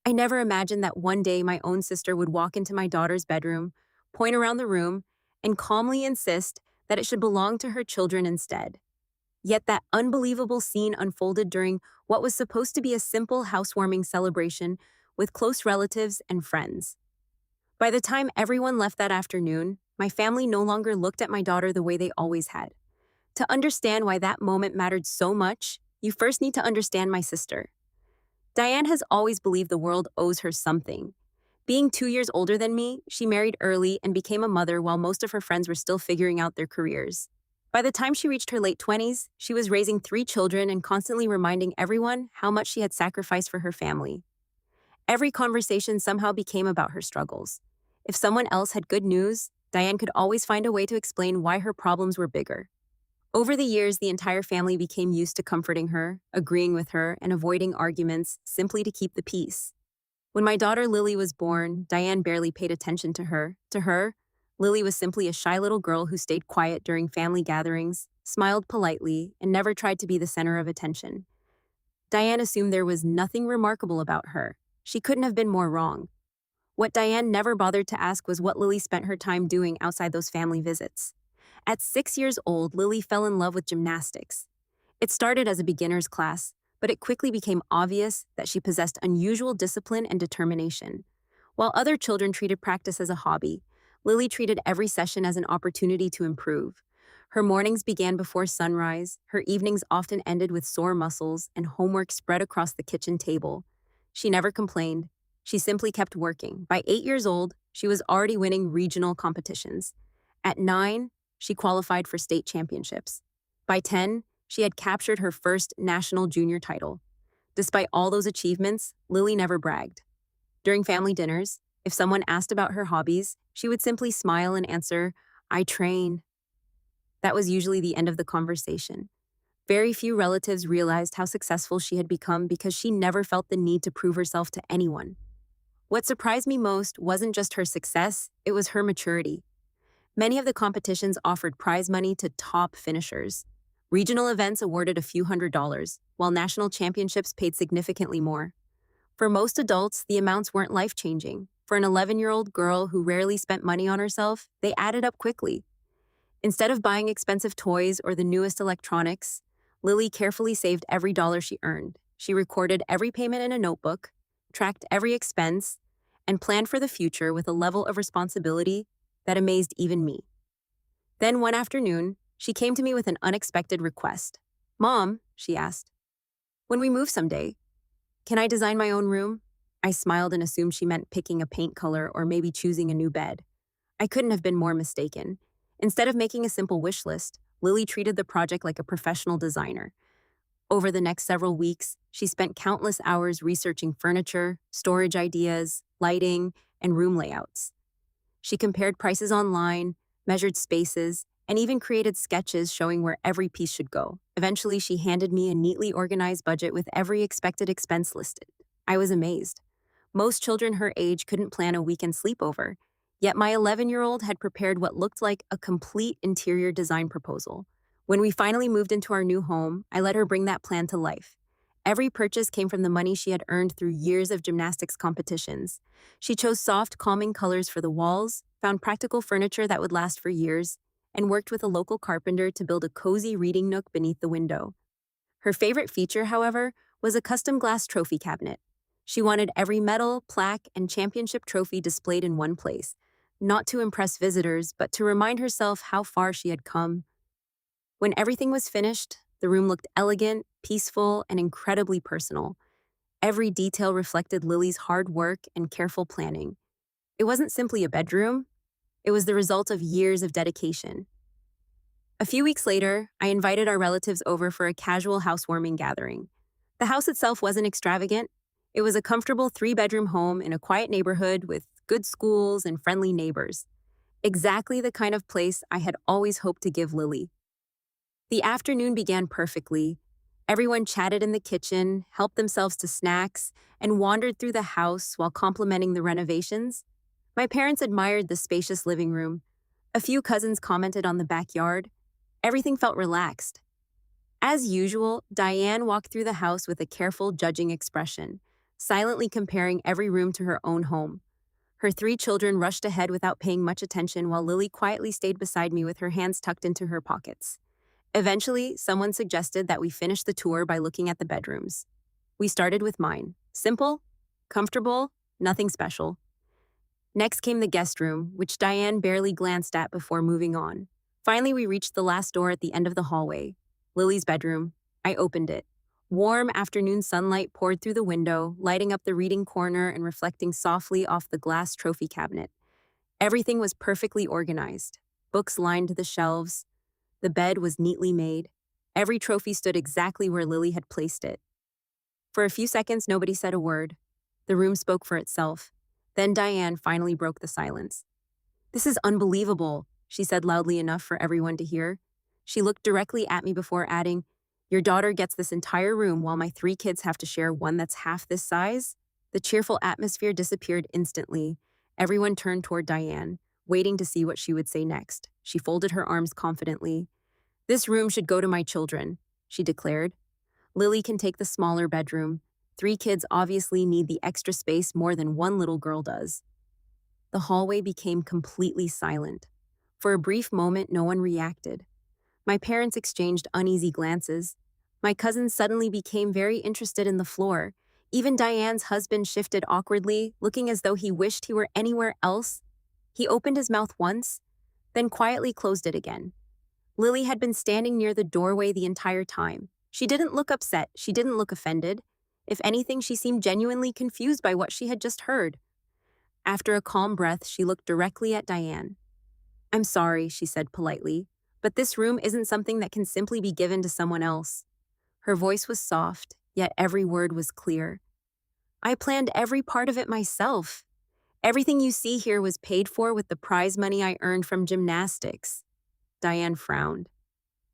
I never imagined that one day my own sister would walk into my daughter's bedroom, point around the room, and calmly insist that it should belong to her children instead. Yet that unbelievable scene unfolded during what was supposed to be a simple housewarming celebration with close relatives and friends. By the time everyone left that afternoon, my family no longer looked at my daughter the way they always had. To understand why that moment mattered so much, you first need to understand my sister. Diane has always believed the world owes her something. Being 2 years older than me, she married early and became a mother while most of her friends were still figuring out their careers. By the time she reached her late 20s, she was raising 3 children and constantly reminding everyone how much she had sacrificed for her family. Every conversation somehow became about her struggles. If someone else had good news, Diane could always find a way to explain why her problems were bigger. Over the years, the entire family became used to comforting her, agreeing with her, and avoiding arguments simply to keep the peace. When my daughter Lily was born, Diane barely paid attention to her. To her, Lily was simply a shy little girl who stayed quiet during family gatherings, smiled politely, and never tried to be the center of attention. Diane assumed there was nothing remarkable about her. She couldn't have been more wrong. What Diane never bothered to ask was what Lily spent her time doing outside those family visits. At 6 years old, Lily fell in love with gymnastics. It started as a beginner's class, but it quickly became obvious that she possessed unusual discipline and determination. While other children treated practice as a hobby, Lily treated every session as an opportunity to improve. Her mornings began before sunrise, her evenings often ended with sore muscles and homework spread across the kitchen table. She never complained. She simply kept working. By 8 years old, she was already winning regional competitions. At 9, she qualified for state championships. By 10, she had captured her first national junior title. Despite all those achievements, Lily never bragged. During family dinners, if someone asked about her hobbies, she would simply smile and answer, "I train." That was usually the end of the conversation. Very few relatives realized how successful she had become because she never felt the need to prove herself to anyone. What surprised me most wasn't just her success, it was her maturity. Many of the competitions offered prize money to top finishers. Regional events awarded a few $100s, while national championships paid significantly more. For most adults, the amounts weren't life-changing. For an 11-year-old girl who rarely spent money on herself, they added up quickly. Instead of buying expensive toys or the newest electronics, Lily carefully saved every dollar she earned. She recorded every payment in a notebook, tracked every expense, and planned for the future with a level of responsibility that amazed even me. Then one afternoon, she came to me with an unexpected request. "Mom," she asked, "when we move someday, can I design my own room?" I smiled and assumed she meant picking a paint color or maybe choosing a new bed. I couldn't have been more mistaken. Instead of making a simple wish list, Lily treated the project like a professional designer. Over the next several weeks, she spent countless hours researching furniture, storage ideas, lighting, and room layouts. She compared prices online, measured spaces, and even created sketches showing where every piece should go. Eventually, she handed me a neatly organized budget with every expected expense listed. I was amazed. Most children her age couldn't plan a weekend sleepover, yet my 11-year-old had prepared what looked like a complete interior design proposal. When we finally moved into our new home, I let her bring that plan to life. Every purchase came from the money she had earned through years of gymnastics competitions. She chose soft, calming colors for the walls, found practical furniture that would last for years, and worked with a local carpenter to build a cozy reading nook beneath the window. Her favorite feature, however, was a custom glass trophy cabinet. She wanted every medal, plaque, and championship trophy displayed in one place, not to impress visitors, but to remind herself how far she had come. When everything was finished, the room looked elegant, peaceful, and incredibly personal. Every detail reflected Lily's hard work and careful planning. It wasn't simply a bedroom, it was the result of years of dedication. A few weeks later, I invited our relatives over for a casual housewarming gathering. The house itself wasn't extravagant. It was a comfortable 3-bedroom home in a quiet neighborhood with good schools and friendly neighbors. Exactly the kind of place I had always hoped to give Lily. The afternoon began perfectly. Everyone chatted in the kitchen, helped themselves to snacks, and wandered through the house while complimenting the renovations. My parents admired the spacious living room. A few cousins commented on the backyard. Everything felt relaxed. As usual, Diane walked through the house with a careful, judging expression. silently comparing every room to her own home. Her three children rushed ahead without paying much attention while Lily quietly stayed beside me with her hands tucked into her pockets. Eventually, someone suggested that we finish the tour by looking at the bedrooms. We started with mine. Simple, comfortable, nothing special. Next came the guest room, which Diane barely glanced at before moving on. Finally, we reached the last door at the end of the hallway. Lily's bedroom. I opened it. Warm afternoon sunlight poured through the window, lighting up the reading corner and reflecting softly off the glass trophy cabinet. Everything was perfectly organized. Books lined the shelves. The bed was neatly made. Every trophy stood exactly where Lily had placed it. For a few seconds, nobody said a word. The room spoke for itself. Then Diane finally broke the silence. "This is unbelievable," she said loudly enough for everyone to hear. She looked directly at me before adding, "Your daughter gets this entire room while my three kids have to share one that's half this size?" The cheerful atmosphere disappeared instantly. Everyone turned toward Diane, waiting to see what she would say next. She folded her arms confidently. "This room should go to my children," she declared. "Lily can take the smaller bedroom. Three kids obviously need the extra space more than one little girl does." The hallway became completely silent. For a brief moment, no one reacted. My parents exchanged uneasy glances. My cousins suddenly became very interested in the floor. Even Diane's husband shifted awkwardly, looking as though he wished he were anywhere else. He opened his mouth once, then quietly closed it again. Lily had been standing near the doorway the entire time. She didn't look upset, she didn't look offended. If anything, she seemed genuinely confused by what she had just heard. After a calm breath, she looked directly at Diane. "I'm sorry," she said politely, "but this room isn't something that can simply be given to someone else." Her voice was soft, yet every word was clear. "I planned every part of it myself. Everything you see here was paid for with the prize money I earned from gymnastics." Diane frowned.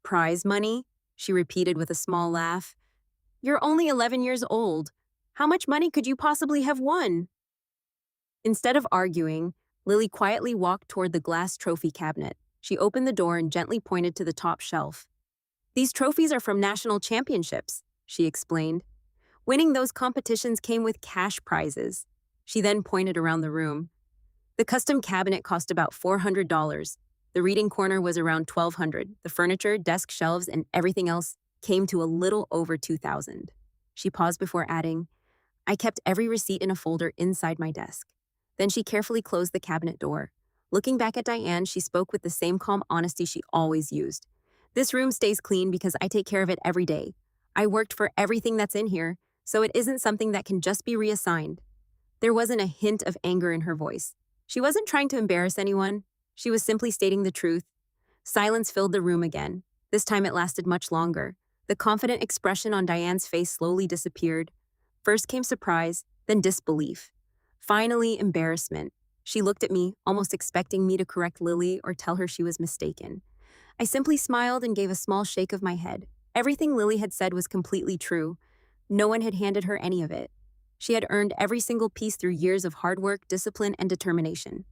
"Prize money?" she repeated with a small laugh. "You're only 11 years old. How much money could you possibly have won?" Instead of arguing, Lily quietly walked toward the glass trophy cabinet. She opened the door and gently pointed to the top shelf. "These trophies are from national championships," she explained. "Winning those competitions came with cash prizes." She then pointed around the room. The custom cabinet cost about $400. The reading corner was around $1,200. The furniture, desk shelves, and everything else came to a little over $2,000. She paused before adding, "I kept every receipt in a folder inside my desk." Then she carefully closed the cabinet door. Looking back at Diane, she spoke with the same calm honesty she always used. "This room stays clean because I take care of it every day. I worked for everything that's in here, so it isn't something that can just be reassigned." There wasn't a hint of anger in her voice. She wasn't trying to embarrass anyone. She was simply stating the truth. Silence filled the room again. This time it lasted much longer. The confident expression on Diane's face slowly disappeared. First came surprise, then disbelief. Finally, embarrassment. She looked at me, almost expecting me to correct Lily or tell her she was mistaken. I simply smiled and gave a small shake of my head. Everything Lily had said was completely true. No one had handed her any of it. She had earned every single piece through years of hard work, discipline, and determination.